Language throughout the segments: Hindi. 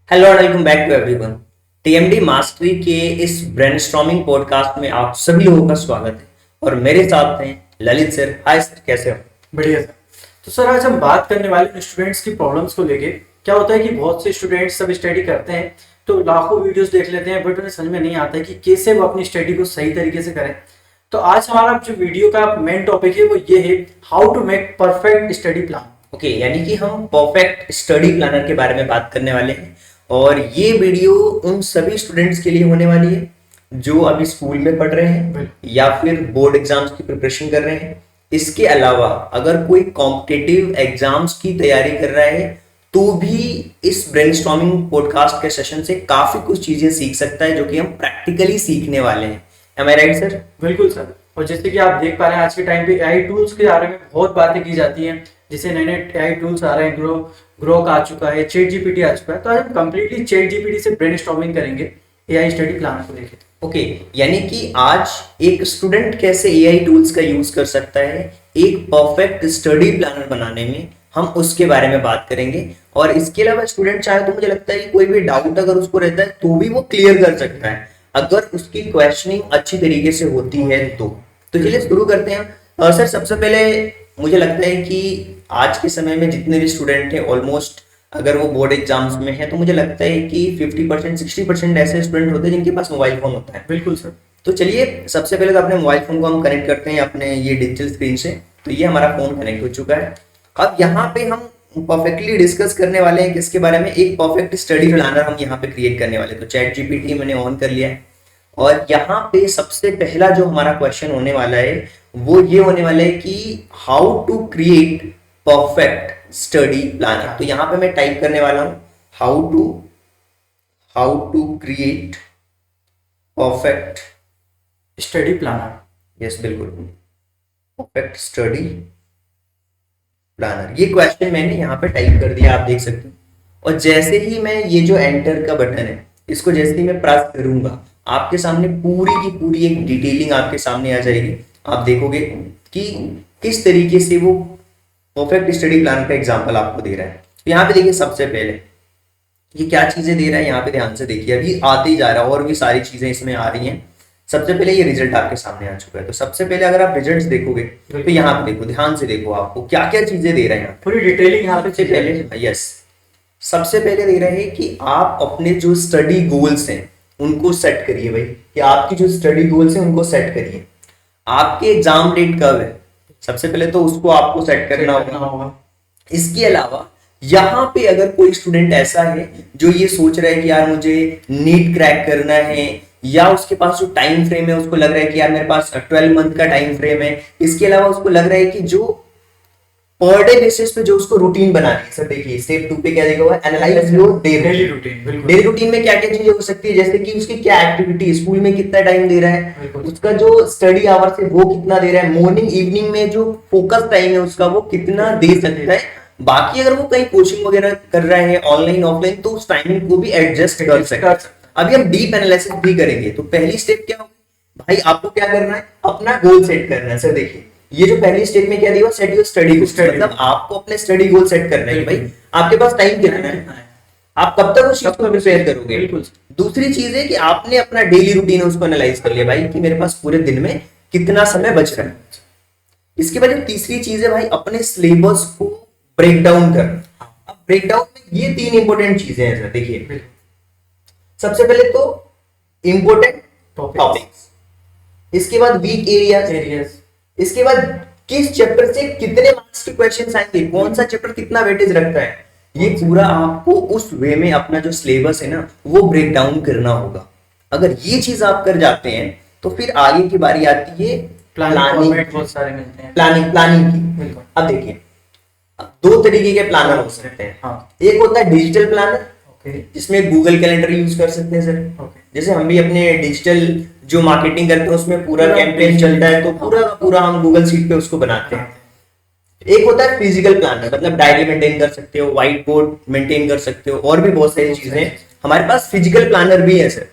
Hello and welcome back to everyone. TMD mastery के इस ब्रेनस्टॉर्मिंग पॉडकास्ट में आप सभी लोगों का स्वागत है और मेरे साथ हैं ललित सर। हाय सर, कैसे हो? बढ़िया सर। तो सर आज हम बात करने वाले स्टूडेंट्स की प्रॉब्लम्स को लेके। क्या होता है कि बहुत से स्टूडेंट्स सब स्टडी करते हैं तो लाखों वीडियोस देख लेते हैं, बट उन्हें समझ में नहीं आता है कि कैसे वो अपनी स्टडी को सही तरीके से करें। तो आज हमारा जो वीडियो का मेन टॉपिक है वो ये है, how to make perfect study plan. Okay, यानी कि हम परफेक्ट स्टडी प्लानर के बारे में बात करने वाले हैं और ये वीडियो उन सभी स्टूडेंट्स के लिए होने वाली है जो अभी स्कूल में पढ़ रहे हैं या फिर बोर्ड एग्जाम्स की प्रिपरेशन कर रहे हैं। इसके अलावा अगर कोई कॉम्पिटिटिव एग्जाम्स की तैयारी कर रहा है तो भी इस ब्रेनस्टॉर्मिंग पॉडकास्ट के सेशन से काफी कुछ चीजें सीख सकता है जो कि हम प्रैक्टिकली सीखने वाले हैं। एम आई राइट सर? बिल्कुल सर। और जैसे कि आप देख पा रहे हैं आज के टाइम पे एआई टूल्स के बारे में बहुत बातें की जाती हैं। जैसे नए नए एआई टूल्स आ रहे हैं, ग्रोक आ चुका है, चैट जीपीटी आ चुका है। तो आज हम कंप्लीटली चैट जीपीटी से ब्रेनस्टॉर्मिंग करेंगे एआई स्टडी प्लान को लेकर। ओके, यानी कि आज एक स्टूडेंट कैसे एआई टूल्स का यूज कर सकता है एक परफेक्ट स्टडी प्लानर बनाने में, हम उसके बारे में बात करेंगे। और इसके अलावा स्टूडेंट चाहे तो मुझे लगता है कि कोई भी डाउट अगर उसको रहता है तो भी वो क्लियर कर सकता है अगर उसकी क्वेश्चनिंग अच्छी तरीके से होती है तो चलिए शुरू करते हैं। सर, सबसे पहले मुझे लगता है कि आज के समय में जितने भी स्टूडेंट हैं ऑलमोस्ट, अगर वो बोर्ड एग्जाम्स में है तो मुझे लगता है कि 50% 60% ऐसे स्टूडेंट होते हैं जिनके पास मोबाइल फोन होता है। बिल्कुल सर। तो चलिए सबसे पहले तो अपने मोबाइल फोन को हम कनेक्ट करते हैं अपने ये डिजिटल स्क्रीन से। तो ये हमारा फोन कनेक्ट हो चुका है। अब यहाँ पे हम परफेक्टली डिस्कस करने वाले हैं किसके बारे में, एक परफेक्ट स्टडी प्लानर हम यहाँ पे क्रिएट करने वाले हैं। तो चैट जीपीटी मैंने ऑन कर लिया है और यहाँ पे सबसे पहला जो हमारा क्वेश्चन होने वाला है वो ये होने वाला है कि how to create perfect study planner. तो यहाँ पे मैं टाइप करने वाला हूँ how to create perfect study planner. Yes, बिल्कुल, परफेक्ट स्टडी प्लानर। ये क्वेश्चन मैंने यहाँ पे टाइप कर दिया, आप देख सकते हो। और जैसे ही मैं ये जो एंटर का बटन है इसको जैसे ही मैं प्रेस करूंगा आपके सामने पूरी की पूरी एक डिटेलिंग आपके सामने आ जाएगी। आप देखोगे कि किस तरीके से वो परफेक्ट स्टडी प्लान का एग्जांपल आपको दे रहा है। तो यहाँ पे देखिए सबसे पहले ये क्या चीजें दे रहा है, यहाँ पे ध्यान से देखिए, अभी आते ही जा रहा है और भी सारी चीजें इसमें आ रही हैं। सबसे पहले ये रिजल्ट आपके सामने आ चुका है। तो सबसे पहले अगर आप रिजल्ट्स देखोगे तो यहाँ पे देखो, ध्यान से देखो, आपको क्या क्या चीजें दे रहे हैं, पूरी डिटेलिंग यहाँ पे पहले। यस, सबसे पहले दे रहे हैं कि आप अपने जो स्टडी गोल्स हैं उनको सेट करिए भाई, कि आपकी जो स्टडी गोल्स हैं उनको सेट करिए। आपके एग्जाम डेट कब है, सबसे पहले तो उसको आपको सेट करना होगा। इसके अलावा यहाँ पे अगर कोई स्टूडेंट ऐसा है जो ये सोच रहा है कि यार मुझे नीट क्रैक करना है, या उसके पास जो टाइम फ्रेम है उसको लग रहा है कि यार मेरे पास 12 मंथ का टाइम फ्रेम है, इसके अलावा उसको लग रहा है कि जो पर डे बेसिस पे जो उसको रूटीन बनानी है। सर देखिए स्टेप 2 पे क्या देखा हुआ है, analyse your daily routine. Daily routine में क्या क्या चीजें हो सकती है, जैसे कि उसकी क्या एक्टिविटी, स्कूल में कितना टाइम दे रहा है, उसका जो स्टडी आवर्स है वो कितना दे रहा है, मॉर्निंग इवनिंग में जो फोकस टाइम है उसका वो कितना दे सकता है। बाकी अगर वो कहीं कोचिंग वगैरह कर रहा है ऑनलाइन ऑफलाइन तो उस टाइमिंग को भी एडजस्ट कर सकता है। अभी हम डीप एनालिसिस भी करेंगे। तो पहली स्टेप क्या होगी भाई, आपको क्या करना है, अपना गोल सेट करना है। सर देखिए ये जो पहली स्टेप में क्या दिया, सेट योर स्टडी गोल, मतलब आपको अपने स्टडी गोल सेट करना है भाई आपके पास टाइम कितना है, आप कब तक उस चीज को प्रिपेयर करोगे। दूसरी चीज है कि आपने अपना डेली रूटीन उसको एनालाइज कर लिया भाई कि मेरे पास पूरे दिन में कितना समय बच रहा है। इसके बाद तीसरी चीज है भाई अपने सिलेबस को ब्रेक डाउन करना। अब ब्रेक डाउन में ये 3 इंपॉर्टेंट चीजें हैं। सर देखिए सबसे पहले तो इंपॉर्टेंट टॉपिक्स, इसके बाद वीक एरियाज, इसके बाद किस चैप्टर से कितने मार्क्स के क्वेश्चंस आएंगे, कौन सा चैप्टर कितना वेटेज रखता है, ये पूरा आपको उस वे में अपना जो सिलेबस है ना वो ब्रेक डाउन करना होगा। अगर ये चीज आप कर जाते हैं तो फिर आगे की बारी आती है प्लानिंग। बहुत सारे मिलते हैं प्लानिंग की। अब देखिए 2 तरीके के प्लानर हो सकते हैं। हाँ। एक होता है डिजिटल प्लानर जिसमें गूगल कैलेंडर यूज कर सकते हैं सर। जैसे हम भी अपने डिजिटल जो मार्केटिंग करते हैं उसमें पूरा कैंपेन चलता है तो पूरा का पूरा हम गूगल शीट पे उसको बनाते हैं। एक होता है फिजिकल प्लानर, मतलब डायरी मेंटेन कर सकते हो, व्हाइट बोर्ड मेंटेन कर सकते हो, और भी बहुत सारी चीजें हमारे पास फिजिकल प्लानर भी है सर।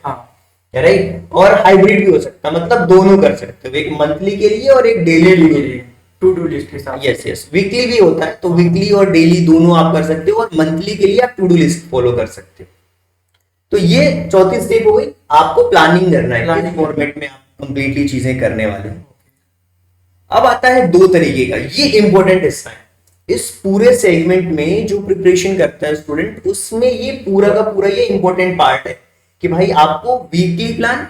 राइट, और हाइब्रिड भी हो सकता है, मतलब दोनों कर सकते हो, एक मंथली के लिए और एक डेली के लिए, टू डू लिस्ट के साथ। यस, वीकली भी होता है तो वीकली और डेली दोनों आप कर सकते हो, और मंथली के लिए आप टू डू लिस्ट फॉलो कर सकते हो। तो ये चौथी स्टेप हो गई, आपको प्लानिंग करना है, Planning किस फॉर्मेट में आप कंप्लीटली चीजें करने वाले हैं। अब आता है दो तरीके का, ये इंपॉर्टेंट हिस्सा है इस पूरे सेगमेंट में, जो प्रिपरेशन करता है स्टूडेंट, उसमें ये पूरा का पूरा ये इंपॉर्टेंट पार्ट है कि भाई आपको weekly plan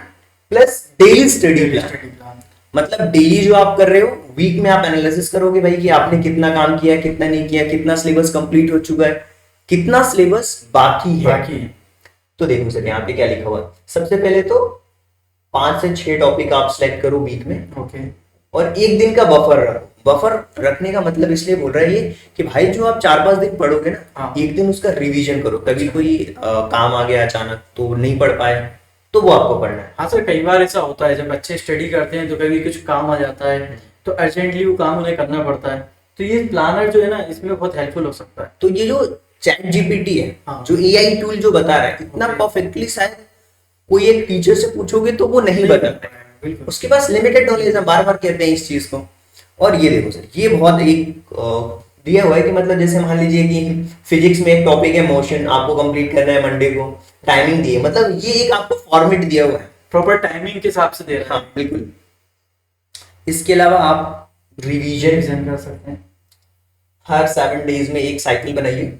plus daily study plan, मतलब डेली जो आप कर रहे हो, वीक में आप एनालिसिस करोगे भाई कि आपने कितना काम किया, कितना नहीं किया, कितना सिलेबस कंप्लीट हो चुका है, कितना सिलेबस बाकी है। तो देखो सर यहाँ पे क्या लिखा हुआ है, सबसे पहले तो 5 से 6 टॉपिक आप सिलेक्ट करो वीक में, ओके, और एक दिन का बफर रखो। बफर रखने का मतलब इसलिए बोल रहा है ये कि भाई जो आप 4-5 दिन पढ़ोगे ना, हाँ। एक दिन उसका रिवीजन करो, कभी कोई काम आ गया अचानक तो नहीं पढ़ पाए, तो वो आपको पढ़ना है। हाँ सर, कई बार ऐसा होता है जब बच्चे स्टडी करते हैं तो कभी कुछ काम आ जाता है तो अर्जेंटली वो काम उन्हें करना पड़ता है, तो ये प्लानर जो है ना इसमें बहुत हेल्पफुल हो सकता है। तो ये जो चैट जीपीटी है, हाँ। जो एआई टूल जो बता रहा है, इतना परफेक्टली शायद कोई एक टीचर से पूछोगे तो वो नहीं बता पाएगा, बिल्कुल। उसके पास लिमिटेड नॉलेज है, बार बार कहते हैं इस चीज को। और ये देखो सर, ये बहुत एक दिया हुआ है कि मतलब जैसे मान लीजिए कि फिजिक्स में एक टॉपिक है मोशन, आपको कंप्लीट करना है मंडे को, टाइमिंग दी है, मतलब ये एक आपको फॉर्मेट दिया हुआ है, प्रॉपर टाइमिंग के हिसाब से दे रहा है। हाँ बिल्कुल। इसके अलावा आप रिवीजन कर सकते हैं, हर 7 डेज में एक साइकिल बनाइए,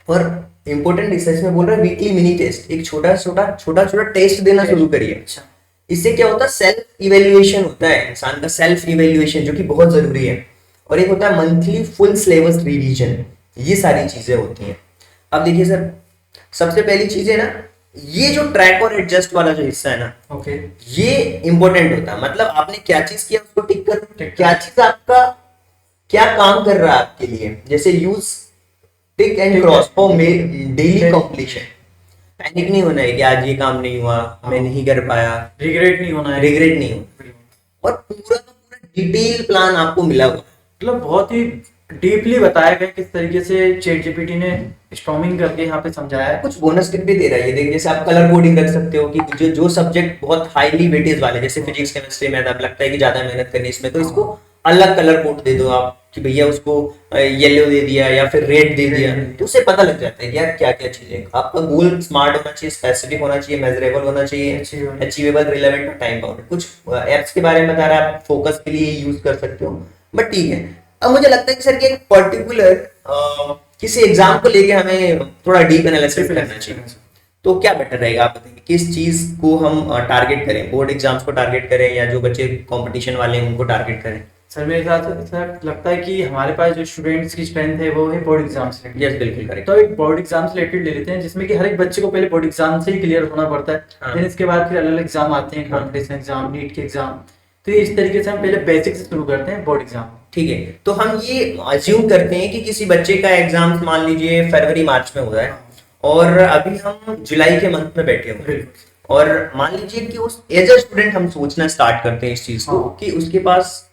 और इंपॉर्टेंट रिसर्च में बोल रहा है वीकली मिनी टेस्ट, एक छोटा छोटा टेस्ट देना शुरू करिए। अच्छा, इससे क्या होता है, सेल्फ इवेल्युएशन होता है इंसान का, सेल्फ इवेल्युएशन जो कि बहुत जरूरी है। और एक होता है मंथली फुल सिलेबस रिवीजन, ये सारी चीजें होती हैं। अब देखिए सर, सबसे पहली चीज है ना, ये जो ट्रैक और एडजस्ट वाला जो हिस्सा है ना, ओके, ये इंपॉर्टेंट होता है। मतलब आपने क्या चीज किया उसको टिक करो, क्या चीज आपका क्या काम कर रहा है आपके लिए, जैसे use tick and cross for daily completion. Panic नहीं होना है कि आज ये काम नहीं हुआ, मैं नहीं कर पाया, रिग्रेट नहीं होना है, रिग्रेट नहीं हो, और पूरा का पूरा डिटेल प्लान आपको मिला हुआ। मतलब बहुत ही डीपली बताया गया किस तरीके से चैट जीपीटी ने स्टॉर्मिंग करके यहाँ पे समझाया है। कुछ बोनस टिप भी दे रहा है ये, देख जैसे आप कलर कोडिंग रख सकते हो कि जो सब्जेक्ट बहुत हाईली वेटेज वाले, जैसे फिजिक्स केमिस्ट्री मैथ, आप लगता है कि ज्यादा मेहनत करनी इसमें, तो इसको अलग कलर कोड दे दो आप कि भैया उसको येलो दे दिया या फिर रेड दे दिया, तो उससे पता लग जाता है कि यार क्या क्या चीजें। आपका गोल स्मार्ट होना चाहिए, स्पेसिफिक होना चाहिए, मेजरेबल होना चाहिए, अचीवेबल, रिलेवेंट और टाइम बाउंड। कुछ एप्स के बारे में बता रहा है, आप फोकस के लिए यूज कर सकते हो, बट ठीक है। अब मुझे लगता है कि सर कि एक पर्टिकुलर किसी एग्जाम को लेके हमें थोड़ा डीप एनालिसिस करना चाहिए, तो क्या बेटर रहेगा आप बताएंगे, किस चीज को हम टारगेट करें, बोर्ड एग्जाम्स को टारगेट करें या जो बच्चे कंपटीशन वाले हैं उनको टारगेट करें? सर मेरे साथ सर लगता है कि हमारे पास जो स्टूडेंट्स की स्ट्रेंथ है वो है बोर्ड एग्जाम से रिलेटेड। यस बिल्कुल करेक्ट। तो एक बोर्ड एग्जाम से रिलेटेड ले लेते हैं जिसमें कि हर एक बच्चे को पहले बोर्ड एग्जाम से ही क्लियर होना पड़ता है, हाँ। फिर इसके बाद फिर अलग अलग एग्जाम आते हैं, कॉम्पिटिशन एग्जाम, नीट के एग्जाम। तो ये इस तरीके से हम पहले बेसिक से शुरू करते हैं बोर्ड एग्जाम। ठीक है, तो हम ये अज्यूम करते हैं कि किसी बच्चे का एग्जाम मान लीजिए फरवरी मार्च में हो रहा है, और अभी हम जुलाई के मंथ में बैठे हुए हैं, और मान लीजिए कि उस एज अ स्टूडेंट हम सोचना स्टार्ट करते हैं इस चीज को कि उसके पास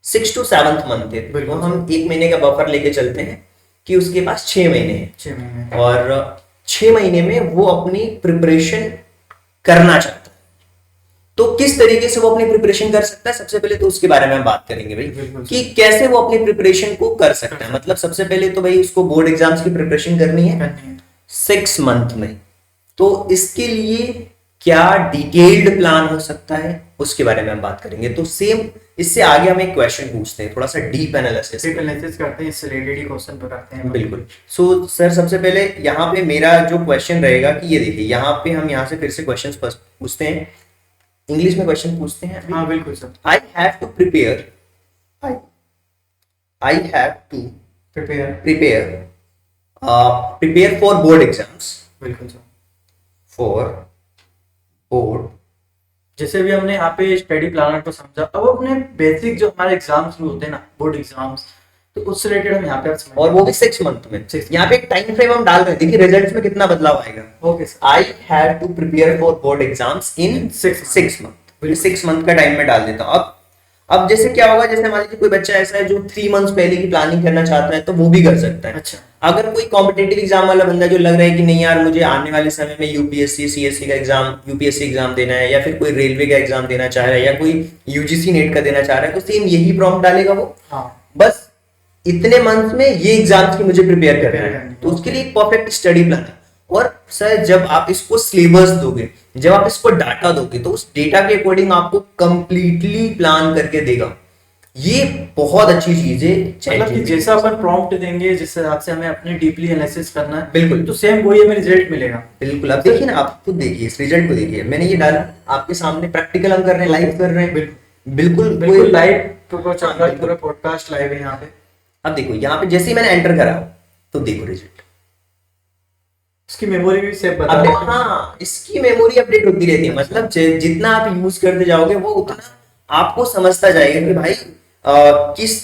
6 to 7th मंथ है, तो हम 1 महीने का बफर लेके चलते हैं कि उसके पास 6 महीने हैं, 6 महीने, और 6 महीने में वो अपनी प्रिपरेशन करना चाहता है। तो किस तरीके से वो अपनी प्रिपरेशन कर सकता है, सबसे पहले तो उसके बारे में हम बात करेंगे भाई कि कैसे वो अपनी प्रिपरेशन को कर सकता है। मतलब सबसे पहले तो भाई उसको बोर्ड एग्जाम्स की प्रिपरेशन करनी है 6 मंथ में, तो इसके लिए क्या डिटेल्ड प्लान हो सकता है उसके बारे में हम बात करेंगे। तो सेम इससे आगे हम एक क्वेश्चन पूछते हैं, थोड़ा सा डीप एनालिसिस करते हैं, इससे रिलेटेड ही क्वेश्चन पढ़ाते हैं। बिल्कुल। सो सर सबसे पहले यहाँ पे मेरा जो क्वेश्चन रहेगा कि ये देखिए, यहाँ पे हम यहाँ से फिर से क्वेश्चन पूछते हैं, इंग्लिश में क्वेश्चन पूछते हैं। हाँ बिल्कुल sir. I have to prepare for board exams, बिल्कुल सर, फॉर बोर्ड। जैसे भी हमने यहाँ पे स्टडी प्लानर को समझा, अब अपने बेसिक जो हमारे एग्जाम शुरू होते हैं ना, बोर्ड एग्जाम्स, तो उससे रिलेटेड हम यहाँ पे और वो भी 6 मंथ में। यहाँ पे एक टाइम फ्रेम हम डाल रहे हैं, देखिए रिजल्ट्स में कितना बदलाव आएगा। Okay sir. I have to prepare for board exams in 6 month, 6 month का टाइम में डाल देता हूँ। अब जैसे क्या होगा, जैसे मान लीजिए कोई बच्चा ऐसा है जो 3 मंथ्स पहले की प्लानिंग करना चाहता है, तो वो भी कर सकता है। अच्छा, अगर कोई कॉम्पिटेटिव एग्जाम वाला बंदा जो लग रहा है कि नहीं यार मुझे आने वाले समय में यूपीएससी सीएससी का एग्जाम, यूपीएससी एग्जाम देना है, या फिर कोई रेलवे का एग्जाम देना चाह रहा है, या कोई यूजीसी नेट का देना चाह रहा है, तो सेम यही प्रॉम्प्ट डालेगा वो। हाँ, बस इतने मंथ में ये एग्जाम्स की मुझे प्रिपेयर करना है, तो उसके लिए एक परफेक्ट स्टडी प्लान है। और सर जब आप इसको सिलेबस दोगे, जब आप इसको डाटा दोगे, तो उस डेटा के अकॉर्डिंग आपको कंप्लीटली प्लान करके देगा। ये बहुत अच्छी चीज है मतलब कि जैसा अपन प्रॉम्प्ट देंगे, जिस हिसाब से हमें अपने डीपली एनालिसिस करना है, बिल्कुल तो सेम वही हमें रिजल्ट मिलेगा। बिल्कुल। अब देखिए ना, आप खुद देखिए इस रिजल्ट को देखिए, मैंने ये डाला आपके सामने, प्रैक्टिकल हम कर रहे हैं, लाइव कर रहे हैं, बिल्कुल बिल्कुल लाइव पूरा पॉडकास्ट लाइव है यहाँ पे। अब देखो यहाँ पे जैसे ही मैंने एंटर करा तो देखो रिजल्ट, इसकी मेमोरी भी सेव बता अब रहे देखो, हाँ इसकी मेमोरी अपडेट होती रहती है, मतलब जितना आप यूज करते जाओगे वो उतना आपको समझता जाएगा कि भाई किस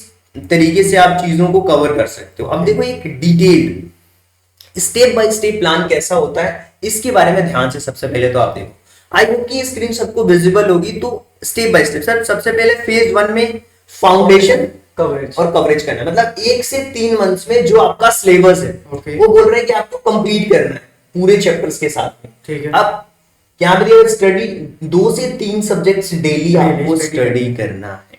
तरीके से आप चीजों को कवर कर सकते हो। अब देखो एक detailed step by step plan कैसा होता है, इसके बारे में ध्यान से सबसे पहले तो आप देखो। आई होप कि स्क्रीन सबको विजिबल होगी। तो स्टेप बाय स्टेप सर, सबसे पहले फेज 1 में फाउंडेशन कवरेज और कवरेज करना है, मतलब 1 से 3 मंथ्स में जो आपका सिलेबस है वो बोल रहे हैं कि आपको कंप्लीट करना है पूरे चैप्टर्स के साथ में। ठीक है। अब क्या बताइए, स्टडी 2 से 3 सब्जेक्ट्स डेली आपको स्टडी करना है।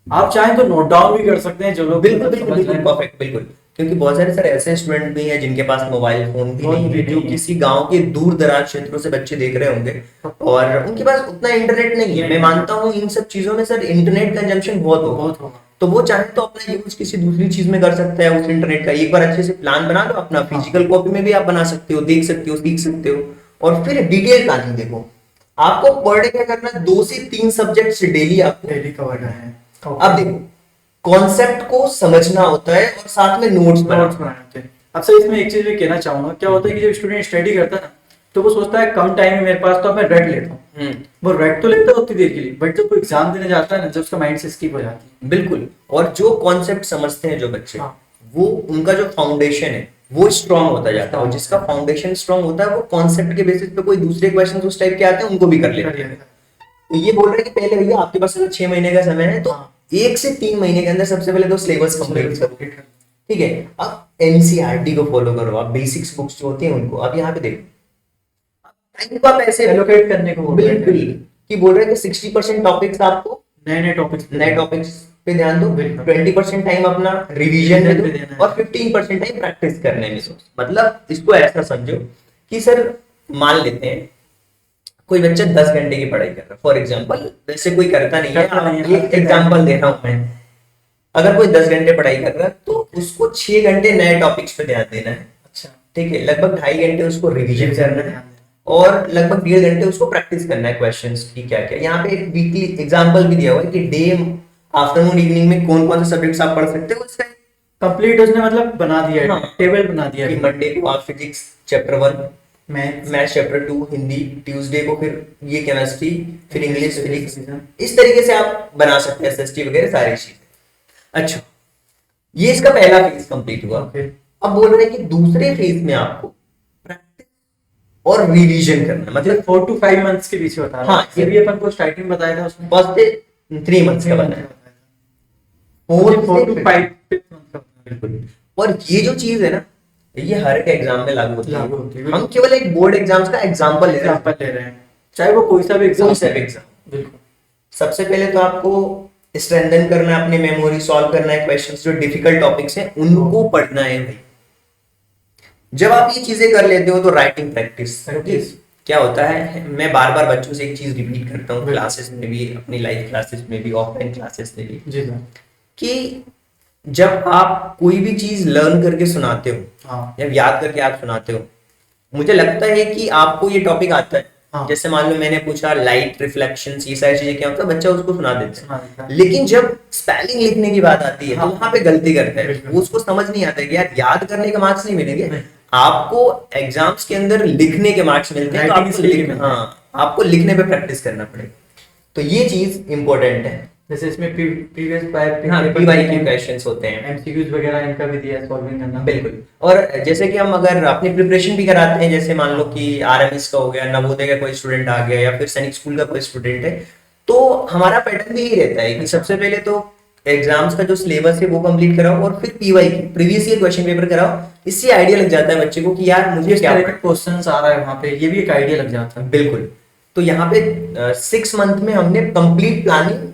आप चाहें तो नोट डाउन भी कर सकते हैं जो लोग, बिल्कुल परफेक्ट, बिल्कुल। क्योंकि बहुत सारे सर ऐसे स्टूडेंट भी हैं जिनके पास मोबाइल फोन भी नहीं है, जो किसी गांव के दूर दराज क्षेत्रों से बच्चे देख रहे होंगे और उनके पास उतना इंटरनेट नहीं है। मैं मानता हूँ इन सब चीजों में सर इंटरनेट कंजम्पशन बहुत होगा, तो वो चाहे तो अपना यूज किसी दूसरी चीज में कर सकता है उस इंटरनेट का। एक बार अच्छे से प्लान बना लो अपना, फिजिकल कॉपी में भी आप बना सकते हो, देख सकते हो, सीख सकते हो। और फिर डिटेल प्लानिंग देखो, आपको पर डे क्या करना है, 2 से 3 सब्जेक्ट्स डेली आपको डेली कवर करना है। अब देखो कॉन्सेप्ट को समझना होता है और साथ में नोट्स बनाना होते हैं। अब सर इसमें एक चीज मैं कहना चाहूंगा, क्या होता है कि जब स्टूडेंट स्टडी करता है ना, तो वो सोचता है कम टाइम है मेरे पास तो मैं रट लेता हूँ। वो रट तो लेता है उतनी देर के लिए, बट जब कोई एग्जाम देने जाता है ना, जब उसका माइंड से स्किप हो जाती है। बिल्कुल। और जो कॉन्सेप्ट समझते हैं जो बच्चे, वो उनका जो फाउंडेशन है वो स्ट्रांग होता जाता है, और जिसका फाउंडेशन स्ट्रांग होता है वो कॉन्सेप्ट के बेसिस पे कोई दूसरे क्वेश्चन उस टाइप के आते हैं उनको भी कर लेते हैं। तो ये बोल रहे हैं कि पहले भैया आपके पास 6 महीने का समय है, तो 1 से 3 महीने के अंदर सबसे पहले तो सिलेबस कंप्लीट करो, ठीक है। अब एनसीईआरटी को फॉलो करो, आप बेसिक्स बुक्स जो होती हैं उनको, अब यहाँ पे देखो टाइम को आप ऐसे एलोकेट करने को बिल्कुल कि बोल रहे हैं कि 60% टॉपिक्स आपको नए टॉपिक्स पे ध्यान दो, 20% टाइम अपना रिवीजन में दो और 15% टाइम प्रैक्टिस करने में दो। मतलब इसको ऐसा समझो कि सर मान लेते हैं कोई बच्चा 10 घंटे की पढ़ाई कर रहा है फॉर एग्जांपल, वैसे कोई करता नहीं है, एक एग्जांपल दे रहा हूं मैं। अगर कोई 10 घंटे पढ़ाई कर रहा है तो उसको 6 घंटे नए टॉपिक्स पे ध्यान देना है, अच्छा ठीक है। लगभग 2.5 घंटे उसको रिवीजन करना है और लगभग 1.5 घंटे उसको प्रैक्टिस करना है क्वेश्चंस की क्या क्या। यहाँ पे एक वीकली एग्जांपल भी दिया हुआ है कि डे आफ्टरनून इवनिंग में कौन कौन से सब्जेक्ट्स आप पढ़ सकते हो, इसका कंप्लीट उसने मतलब बना दिया है, टेबल बना दिया है। मंडे को आप physics chapter 1, maths chapter 2, Hindi, Tuesday को फिर ये केमिस्ट्री, फिर इंग्लिश, फिजिक्स, इस तरीके से आप बना सकते हैं एसएसटी वगैरह सारी चीजें। अच्छा, ये इसका पहला फेज कंप्लीट हुआ। अब बोल रहे हैं कि दूसरे फेज में आपको प्रैक्टिस और रिवीजन करना, मतलब 4 to 5 मंथ्स के बीच होता है। हाँ, ये भी अपन को स्टार्टिंग बताया था उसमें, फर्स्ट से 3 मंथ्स का बताया, 4 to 5 मंथ का, बिल्कुल। और ये जो चीज है ना, ये हर एक एग्जाम में लागू होती है। हम केवल एक बोर्ड एग्जाम्स का एग्जांपल ले रहे हैं, चाहे वो कोई सा भी एग्जाम। बिल्कुल। सबसे पहले तो आपको स्ट्रेंथन करना है अपनी मेमोरी, सॉल्व करना है क्वेश्चंस, जो डिफिकल्ट टॉपिक्स हैं उनको पढ़ना है भाई। जब आप ये चीजें कर लेते हो तो राइटिंग प्रैक्टिस क्या होता है, मैं बार बार बच्चों से एक चीज रिपीट करता हूँ क्लासेस में भी, अपनी लाइव क्लासेस में भी, ऑफलाइन क्लासेस में भी, जी कि जब आप कोई भी चीज लर्न करके सुनाते हो या याद करके आप सुनाते हो, मुझे लगता है कि आपको ये टॉपिक आता है। जैसे मान लो मैंने पूछा लाइट रिफ्लेक्शंस, ये सारी चीजें क्या होता है, बच्चा उसको सुना देता है। लेकिन जब स्पेलिंग लिखने की बात आती है तो वहां पे गलती करता है, वो उसको समझ नहीं आता है कि यार याद करने के मार्क्स नहीं मिलेंगे, आपको एग्जाम्स के अंदर लिखने के मार्क्स मिलते हैं, तो आपको लिखने पे प्रैक्टिस करना पड़ेगा। तो ये चीज इंपॉर्टेंट है। जैसे इसमें प्रीवियस पीवाई के क्वेश्चंस होते हैं, एमसीक्यूज वगैरह इनका भी दिया है, सॉल्विंग करना। बिल्कुल। और जैसे कि हम अगर अपनी प्रिपरेशन भी कराते हैं, जैसे मान लो कि आरएमएस का हो गया, नवोदय का कोई स्टूडेंट आ गया या फिर सैनिक स्कूल का कोई स्टूडेंट है, तो हमारा पैटर्न भी यही रहता है कि सबसे पहले तो एग्जाम्स का जो सिलेबस है वो कंप्लीट कराओ और फिर पीवाई की प्रीवियस ईयर क्वेश्चन पेपर कराओ। इससे आइडिया लग जाता है बच्चे को कि यार मुझे क्या क्वेश्चंस आ रहा है वहां पे, ये भी एक आइडिया लग जाता है। बिल्कुल। तो यहाँ पे 6 मंथ में हमने कंप्लीट प्लानिंग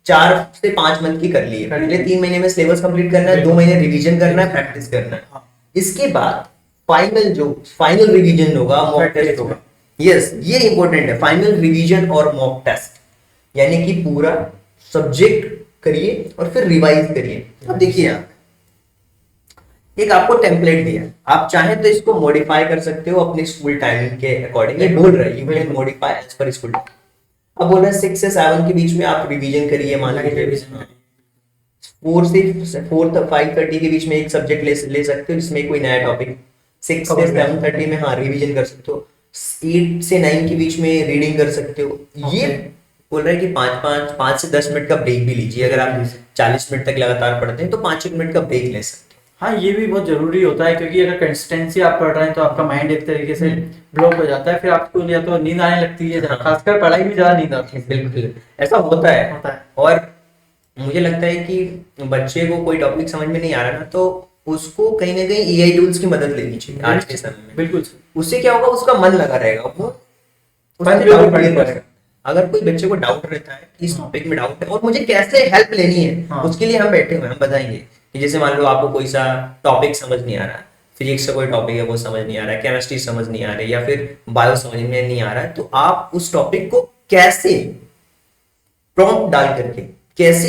4 से 5 मंथ की कर ली है। पहले 3 महीने में सिलेबस कंप्लीट करना है, 2 महीने रिवीजन करना है, प्रैक्टिस करना है। इसके बाद फाइनल रिवीजन होगा, मॉक Practice टेस्ट होगा। यस, ये इंपॉर्टेंट है, फाइनल रिवीजन और मॉक टेस्ट, यानी कि पूरा सब्जेक्ट करिए और फिर रिवाइज करिए। अब देखिए यहाँ एक आपको टेम्पलेट दिया है, आप चाहें तो इसको मॉडिफाई कर सकते हो अपने स्कूल टाइमिंग के अकॉर्डिंग। ये बोल रहा है you can modify as per school. अब बोल रहा है 6 से 7 के बीच में आप रिवीजन करिए, मान लीजिए 4 से 5:30 के बीच में एक सब्जेक्ट ले सकते हो जिसमें कोई नया टॉपिक। 6 से 7:30 में हाँ रिवीजन कर सकते हो। 8 से 9 के बीच में रीडिंग कर सकते हो। ये बोल रहा है कि 5 से 10 मिनट का ब्रेक भी लीजिए। अगर आप 40 मिनट तक लगातार पढ़ते हैं तो 5 मिनट का ब्रेक ले सकते हैं। हाँ, ये भी बहुत जरूरी होता है, क्योंकि अगर कंसिस्टेंसी आप पढ़ रहे हैं तो आपका माइंड एक तरीके से ब्लॉक हो जाता है, फिर आपको या तो नींद आने लगती है, खासकर पढ़ाई में ज्यादा नींद आती है। बिल्कुल ऐसा होता है। और मुझे लगता है कि बच्चे को कोई टॉपिक समझ में नहीं आ रहा ना, तो उसको कहीं ना कहीं एआई टूल्स की मदद लेनी चाहिए आज के समय में। बिल्कुल, उससे क्या होगा, उसका मन लगा रहेगा, वो अगर कोई बच्चे को डाउट रहता है कि इस टॉपिक में डाउट है और मुझे कैसे हेल्प लेनी है, उसके लिए हम बैठे हुए हैं, हम बताएंगे कि जैसे मान लो आपको कोई सा टॉपिक समझ नहीं आ रहा है, फिजिक्स का कोई टॉपिक है वो समझ नहीं आ रहा है, केमिस्ट्री समझ नहीं आ रही, या फिर बायो समझ में नहीं आ रहा है, तो आप उस टॉपिक को कैसे प्रॉम्प्ट डाल करके कैसे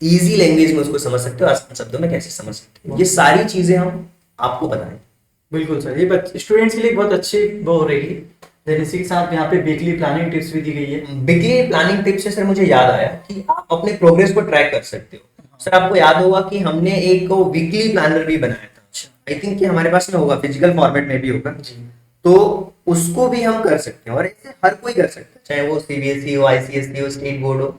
इजी लैंग्वेज में उसको समझ सकते हो, आसान शब्दों में कैसे समझ सकते हो, ये सारी चीजें हम आपको बताएं। बिल्कुल सर, ये स्टूडेंट्स के लिए बहुत अच्छी वो हो रही है। देन इसी के साथ यहाँ पे वीकली प्लानिंग टिप्स भी दी गई है। वीकली प्लानिंग टिप्स से सर मुझे याद आया कि आप अपने प्रोग्रेस को ट्रैक कर सकते हो। सर आपको याद होगा कि हमने एक वीकली प्लानर भी बनाया था, आई थिंक कि हमारे पास में होगा, फिजिकल फॉर्मेट में भी होगा, तो उसको भी हम कर सकते हैं और ऐसे हर कोई कर सकता है, चाहे वो सीबीएसई हो, आईसीएसई हो, स्टेट बोर्ड हो।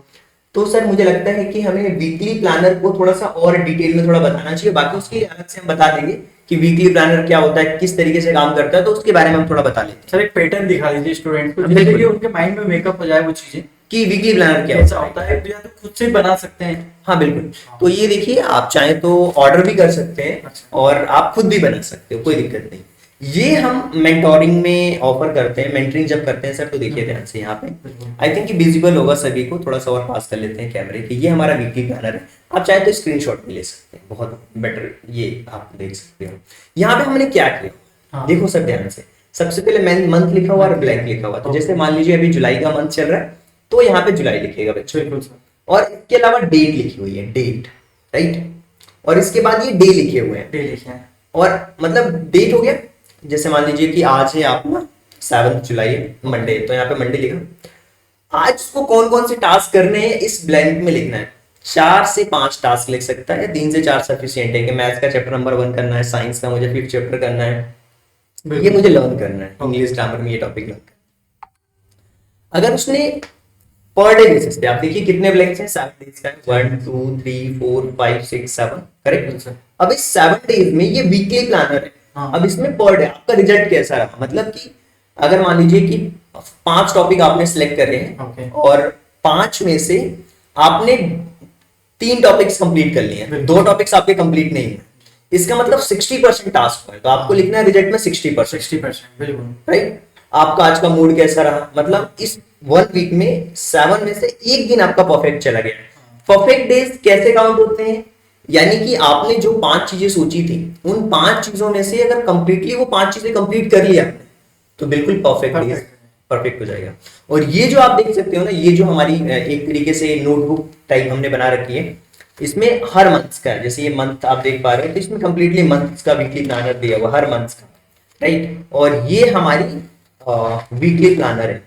तो सर मुझे लगता है कि हमें वीकली प्लानर को थोड़ा सा और डिटेल में थोड़ा बताना चाहिए। बाकी उसके लिए अलग से हम बता देंगे कि वीकली प्लानर क्या होता है, किस तरीके से काम करता है, तो उसके बारे में हम थोड़ा बता लेते हैं। सर एक पैटर्न दिखा दीजिए स्टूडेंट को, जिससे कि उनके माइंड में मेकअप हो जाए वो चीजें कि वीकली प्लानर क्या होता है, या तो खुद से बना सकते हैं। हाँ बिल्कुल, तो ये देखिए आप चाहें तो ऑर्डर भी कर सकते हैं और आप खुद भी बना सकते हो, कोई दिक्कत नहीं। ये हम मेंटोरिंग में ऑफर करते हैं, मेंटरिंग जब करते हैं सर, तो देखिए ध्यान से यहाँ पे आई थिंक कि विजिबल होगा सभी को, थोड़ा सा और पास कर लेते हैं कैमरे के। ये हमारा वीकली प्लानर है, आप चाहे तो स्क्रीनशॉट भी ले सकते हैं, बहुत बेटर ये आप देख सकते हो। यहाँ पे हमने क्या किया, देखो सर ध्यान से, सबसे पहले मंथ लिखा हुआ और ब्लैंक लिखा हुआ। तो जैसे मान लीजिए अभी जुलाई का मंथ चल रहा है, तो यहाँ पे जुलाई लिखिएगा बच्चों, और इसके अलावा डेट लिखी हुई है, डेट, राइट, और इसके बाद ये डे लिखे हुए हैं, डे लिखे हैं, और मतलब डेट हो गया। जैसे मान लीजिए कि आज है अपना 7 जुलाई, मंडे, तो यहाँ पे मंडे लिखा। आज उसको कौन कौन से टास्क करने हैं इस ब्लैंक में लिखना है। 4 से 5 टास्क लिख सकता है, 3 से 4 सफिशिएंट है कि मैथ्स का चैप्टर नंबर 1 करना है, साइंस का मुझे 5th चैप्टर करना है, ये मुझे लर्न करना है, इंग्लिश ग्रामर में ये टॉपिक लर्न करना। अगर उसने पर डे बेसिस पे, आप देखिए कितने ब्लैंक्स हैं, 7 डेज का है, 1 2 3 4 5 6 7, करेक्ट। अब इस 7 डेज में ये वीकली प्लानर है। अब इसमें पर डे आपका रिजल्ट कैसा रहा, मतलब कि अगर मान लीजिए कि 5 टॉपिक आपने सिलेक्ट करे हैं और 5 में से आपने 3 टॉपिक्स कंप्लीट कर लिए हैं, 2 टॉपिक्स आपके कंप्लीट नहीं है, इसका मतलब 60% टास्क है, तो आपको लिखना है रिजल्ट में 60%, बिल्कुल, राइट। आपका आज का मूड कैसा रहा, मतलब इस 1 वीक में 7 में से एक दिन आपका परफेक्ट चला गया। परफेक्ट डेज कैसे काउंट होते हैं, यानी कि आपने जो 5 चीजें सोची थी, उन 5 चीजों में से अगर कंप्लीटली वो 5 चीजें कंप्लीट कर लिया आपने, तो बिल्कुल परफेक्ट हो जाएगा। और ये जो आप देख सकते हो ना, ये जो हमारी एक तरीके से नोटबुक टाइप हमने बना रखी है, इसमें हर मंथ का है, जैसे ये मंथ आप देख पा रहे हो, तो इसमें कंप्लीटली मंथ का वीकली प्लानर दिया हुआ, हर मंथ का, राइट। और ये हमारी वीकली प्लानर है,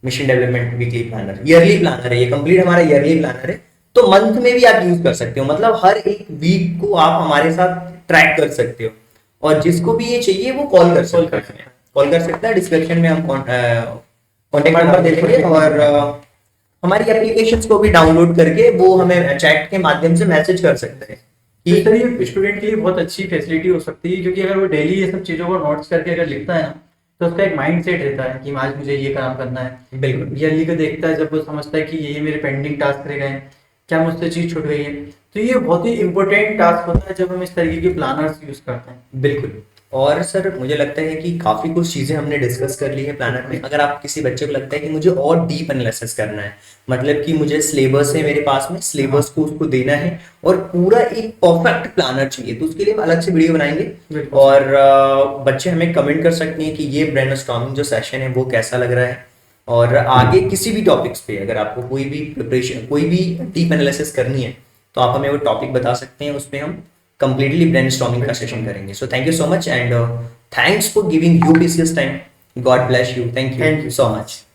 mission development weekly planner, yearly planner है, ये कंप्लीट हमारा ईयरली प्लानर है। तो मंथ में भी आप यूज कर सकते हो, मतलब हर एक वीक को आप हमारे साथ ट्रैक कर सकते हो, और जिसको भी ये चाहिए वो कॉल कर सकता है। डिस्क्रिप्शन में हम कॉन्टेक्ट नंबर दे देंगे, और हमारी एप्लीकेशंस को भी डाउनलोड करके वो हमें चैट के माध्यम से मैसेज कर सकते हैं। ये स्टूडेंट के लिए बहुत अच्छी फैसिलिटी हो सकती है, क्योंकि अगर वो डेली ये सब चीजों को नोट्स करके अगर लिखता है ना, तो उसका एक माइंड सेट रहता है कि आज मुझे ये काम करना है। बिल्कुल, ईयरली को देखता है, जब वो समझता है कि ये मेरे पेंडिंग टास्क रह गए, क्या मुझसे चीज छूट गई है, तो ये बहुत ही इंपॉर्टेंट टास्क होता है जब हम इस तरीके के प्लानर्स यूज करते हैं। बिल्कुल, और सर मुझे लगता है कि काफ़ी कुछ चीज़ें हमने डिस्कस कर ली है प्लानर में। अगर आप किसी बच्चे को लगता है कि मुझे और डीप एनालिसिस करना है, मतलब कि मुझे सिलेबस है मेरे पास में, सिलेबस को उसको देना है और पूरा एक परफेक्ट प्लानर चाहिए, तो उसके लिए हम अलग से वीडियो बनाएंगे। बिल्कुल। और बच्चे हमें कमेंट कर सकते हैं कि ये ब्रेनस्टॉर्मिंग जो सेशन है वो कैसा लग रहा है। और आगे किसी भी टॉपिक्स पे अगर आपको कोई भी प्रिपरेशन, कोई भी डीप एनालिसिस करनी है, तो आप हमें वो टॉपिक बता सकते हैं, उस पर हम completely brainstorming का सेशन करेंगे। So thank you so much and thanks for giving you precious time. God bless you. Thank thank you you so so much. Much.